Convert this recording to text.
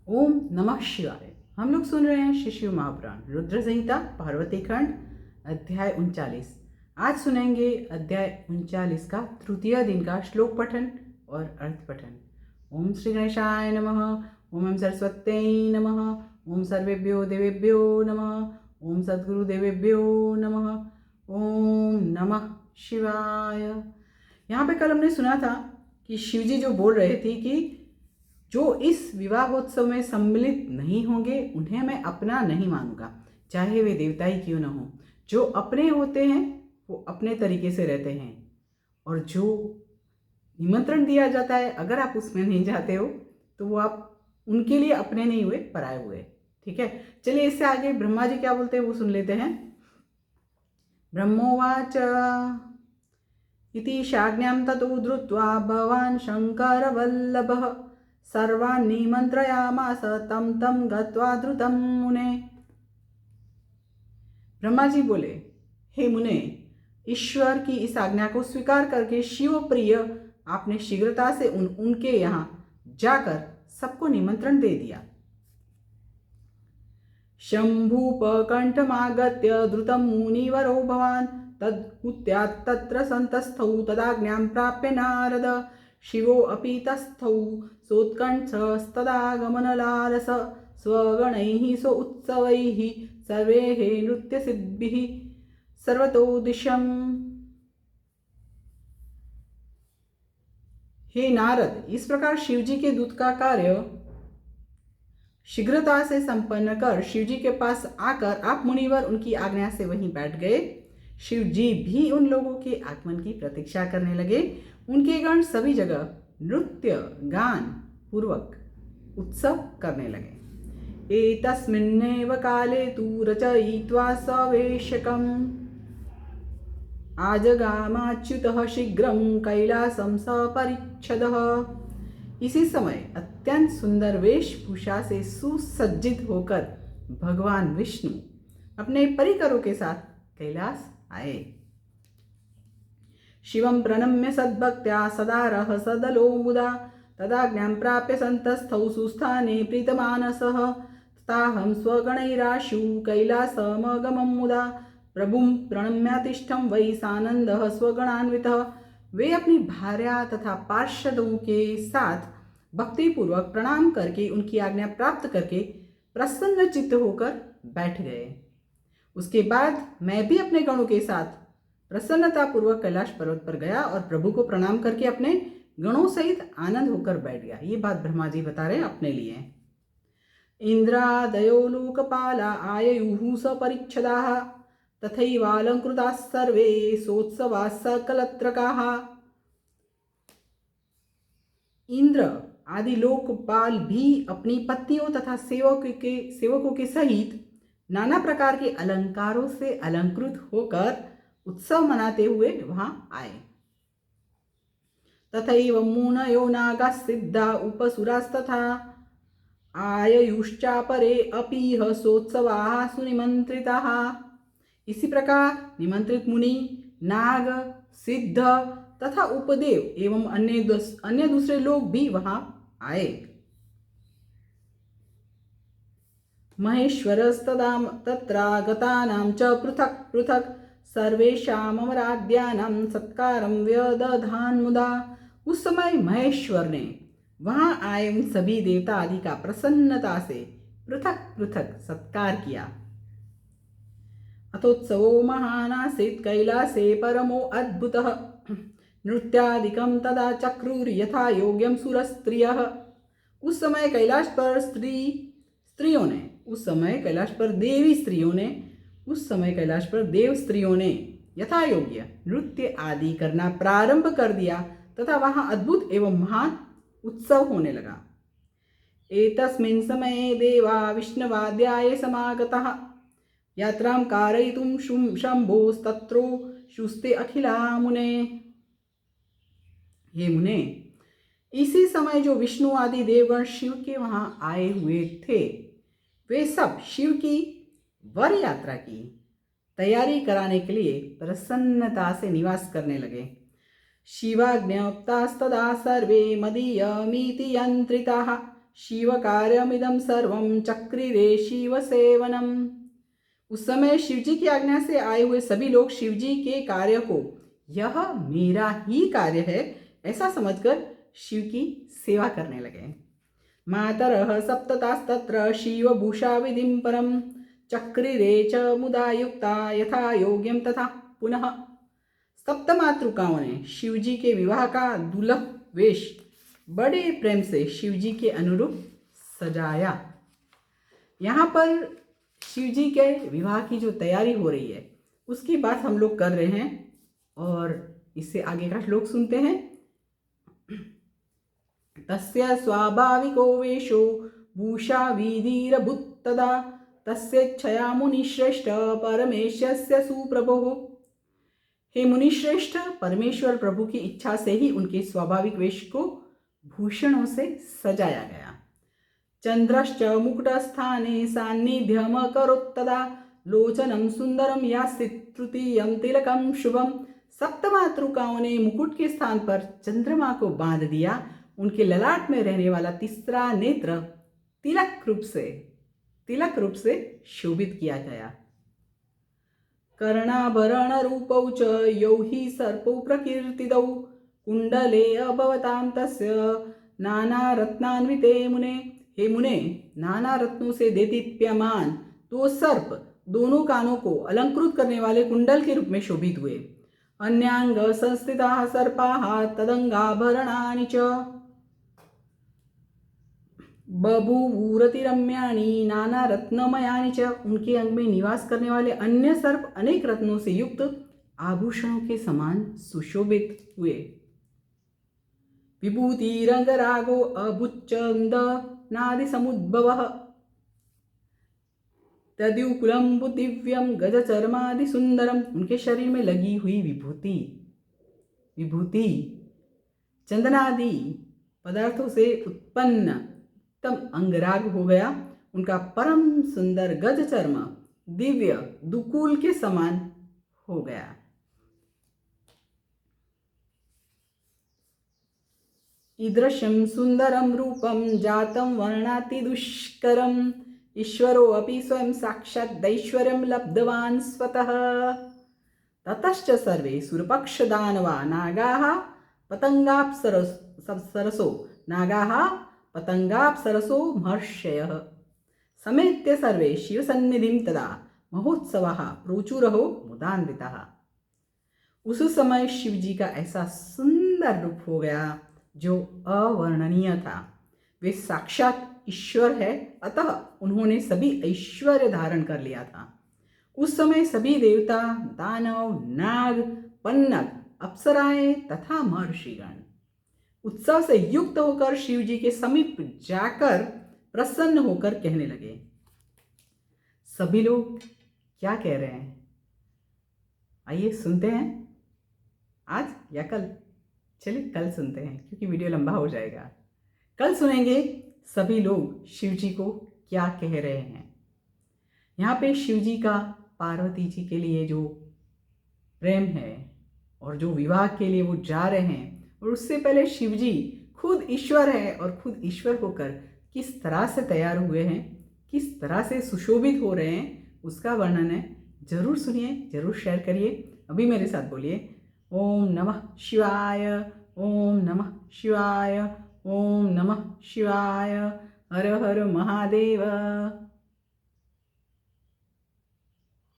ओम नमः शिवाय। हम लोग सुन रहे हैं श्री शिव महापुराण रुद्र संहिता पार्वती खंड अध्याय 39। आज सुनेंगे अध्याय 39 का तृतीय दिन का श्लोक पठन और अर्थ पठन। ओम श्री गणेशाय नमः। ओम सरस्वत्यै नमः। ओम सर्वेभ्यो देवेभ्यो नमः। ओम सद्गुरु देवेभ्यो नमः। ओम नमः शिवाय। यहाँ पे कल हमने सुना था कि शिवजी जो बोल रहे थे कि जो इस विवाहोत्सव में सम्मिलित नहीं होंगे उन्हें मैं अपना नहीं मानूंगा, चाहे वे देवता ही क्यों न हो। जो अपने होते हैं वो अपने तरीके से रहते हैं, और जो निमंत्रण दिया जाता है अगर आप उसमें नहीं जाते हो तो वो आप उनके लिए अपने नहीं हुए, पराए हुए। ठीक है, चलिए इससे आगे ब्रह्मा जी क्या बोलते हैं वो सुन लेते हैं। ब्रह्मोवाच इति शाज्ञां ततो धृत्वा भगवान् शङ्करवल्लभः सर्वान् निमन्त्रयामास तं तं गत्वा द्रुतं मुने। ब्रह्मा जी बोले, हे मुने, ईश्वर की इस आज्ञा को स्वीकार करके शिव प्रिय आपने शीघ्रता से उनके यहाँ जाकर सबको निमंत्रण दे दिया। शंभूपकण्ठमागत्य द्रुतं मुनिवरो भवान् तद्हुत्यात् तत्र सन्तस्थौ तदाज्ञां प्राप्य नारद शिवो अपि तस्थौ सोत्कण्ठस्तदागमनलालस स्वगणैः सोत्सवैः सर्वैः नृत्यसिद्भिः सर्वतो दिशम्। हे नारद, इस प्रकार शिवजी के दूत का कार्य शीघ्रता से संपन्न कर शिवजी के पास आकर आप मुनिवर उनकी आज्ञा से वहीं बैठ गए। शिवजी भी उन लोगों के आगमन की प्रतीक्षा करने लगे। उनके गण सभी जगह नृत्य गान पूर्वक उत्सव करने लगे। एतस्मिन्नेव काले तु रचयित्वा सवेशकम् आजगामाच्युतः शीघ्रं कैलासं सपरिच्छदः। इसी समय अत्यंत सुंदर वेशभूषा से सुसज्जित होकर भगवान विष्णु अपने परिकरों के साथ कैलास आए। शिवं प्रणम्य सद्भक्त्या सदारः सदलो मुदा तदाज्ञां प्राप्य सन्तस्थौ सुस्थाने प्रीतमानसः तथाहं स्वगणैराशु कैलासमगमं मुदा प्रभुं प्रणम्यातिष्ठं वै सानन्दः स्वगणान्वितः। वे अपनी भार्या तथा पार्षदों के साथ भक्तिपूर्वक प्रणाम करके उनकी आज्ञा प्राप्त करके प्रसन्न चित्त होकर बैठ गए। उसके बाद मैं भी अपने गणों के साथ प्रसन्नतापूर्वक कैलाश पर्वत पर गया और प्रभु को प्रणाम करके अपने गणों सहित आनंद होकर बैठ गया। ये बात ब्रह्मा जी बता रहे हैं अपने लिए। इंद्रादयो लोकपाला आययुः सपरिच्छदाः तथैवालंकृताः सर्वे सोत्सवाः सकलत्रकाः। इंद्र आदि लोकपाल भी अपनी पत्नियों तथा सेवकों के सहित नाना प्रकार के अलंकारों से अलंकृत होकर उत्सव मनाते हुए वहां आए। तथैव मुनयो नागाः सिद्धा उपसुरास्तथा आययुश्चापरे अपीह सोत्सवाः सुनिमंत्रिताः। इसी प्रकार निमंत्रित मुनि, नाग, सिद्ध तथा उपदेव एवं अन्य दूसरे लोग भी वहां आए। महेश्वरस्तदा तत्रागतानां च पृथक् पृथक् सर्वेषामराध्यानां सत्कारं व्यदधान् मुदा। उस समय महेश्वर ने वहां आए उन सभी देवता आदि का प्रसन्नता से पृथक पृथक सत्कार किया। अथोत्सवो महानासीत् कैलासे परमो अद्भुतः नृत्यादिकं तदा चक्रुर यथा योग्यम सुरस्त्रियः। उस समय कैलाश पर देव स्त्रियों ने यथा योग्य नृत्य आदि करना प्रारंभ कर दिया तथा वहां अद्भुत एवं महान उत्सव होने लगा। एतस्मिन् समये देवा विष्णुवाद्याय समागताः यात्रां कारयितुं शंभोस्तत्रो शुस्ते अखिला मुने। हे मुने, इसी समय जो विष्णु आदि देवगण शिव के वहां आए हुए थे वे सब शिव की वर यात्रा की तैयारी कराने के लिए प्रसन्नता से निवास करने लगे। शिवाज्ञप्तास्तदा सर्वे मदीयमिति यंत्रिताः शिव कार्यमिदं सर्वं चक्रिरे शिव सेवनम। उस समय शिवजी की आज्ञा से आए हुए सभी लोग शिवजी के कार्य को यह मेरा ही कार्य है ऐसा समझकर शिव की सेवा करने लगे। मातरः सप्ततास्तत्र शिवभूषा विधिं परं चक्रिरे च मुदा युक्ता यथा योग्यम तथा पुनः। सप्त मातृकाओं ने शिवजी के विवाह का दुल्हन वेश बड़े प्रेम से शिवजी के अनुरूप सजाया। यहाँ पर शिवजी के विवाह की जो तैयारी हो रही है उसकी बात हम लोग कर रहे हैं और इससे आगे का श्लोक सुनते हैं। तस्य स्वाभाविको वेशो भूषा विधिरभूत्तदा तस्येच्छया मुनिश्रेष्ठ परमेश्वरस्य सुप्रभोः। हे मुनिश्रेष्ठ, परमेश्वर प्रभु की इच्छा से ही उनके स्वाभाविक वेश को भूषणों से सजाया गया। चंद्रश्च मुकुटस्थाने सान्निध्यमकरोत्तदा लोचनं सुंदरम यासीत् तृतीयं तिलकं शुभम। सप्त मातृकाओं ने मुकुट के स्थान पर चंद्रमा को बांध दिया। उनके ललाट में रहने वाला तीसरा नेत्र तिलक रूप से शोभित किया गया। कर्णाभरण रूपौ च यौ हि सर्पौ प्रकीर्तितौ कुंडले अभवतां तस्य नाना रत्नान्विते मुने। हे मुने, नाना रत्नों से देदीप्यमान तो सर्प दोनों कानों को अलंकृत करने वाले कुंडल के रूप में शोभित हुए। अन्यांग संस्थिताः सर्पाः तदंगाभरणानि च बभूवुरतिरम्याणि नाना रत्नमयानि च। उनके अंग में निवास करने वाले अन्य सर्प अनेक रत्नों से युक्त आभूषणों के समान सुशोभित हुए। विभूतिरंगरागो अभुच्चंद नादि समुद्भवः तद्युकुलम दिव्यम गजचर्मादि सुंदरम। उनके शरीर में लगी हुई विभूति चंदनादि पदार्थों से उत्पन्न उत्तम अंगराग हो गया। उनका परम सुंदर गज चर्म दिव्य दुकूल के समान हो गया। ईदृशं सुंदरम रूपम जातं वर्णाति दुष्करम ईश्वरो अपि स्वयं साक्षात् दैश्वर्यं लब्धवान् स्वतः। ततश्च सर्वे सुरपक्षदानवा नागाः पतंगाप्सरसो महर्षयः समेत्य सर्वे शिवसन्निधिं तदा महोत्सवः प्रोचुरहो मुदान्वितः। उस समय शिवजी का ऐसा सुंदर रूप हो गया जो अवर्णनीय था। वे साक्षात ईश्वर है, अतः उन्होंने सभी ऐश्वर्य धारण कर लिया था। उस समय सभी देवता, दानव, नाग, पन्नग, अप्सराएं तथा महर्षिगण उत्सव से युक्त होकर शिवजी के समीप जाकर प्रसन्न होकर कहने लगे। सभी लोग क्या कह रहे हैं, आइए सुनते हैं। आज या कल? चलिए कल सुनते हैं क्योंकि वीडियो लंबा हो जाएगा। कल सुनेंगे सभी लोग शिवजी को क्या कह रहे हैं। यहाँ पे शिवजी का पार्वती जी के लिए जो प्रेम है और जो विवाह के लिए वो जा रहे हैं, और उससे पहले शिवजी खुद ईश्वर है और खुद ईश्वर होकर किस तरह से तैयार हुए हैं, किस तरह से सुशोभित हो रहे हैं, उसका वर्णन है। जरूर सुनिए, जरूर शेयर करिए। अभी मेरे साथ बोलिए, ओम नमः शिवाय, ओम नमः शिवाय, ओम नमः शिवाय, हर हर महादेव।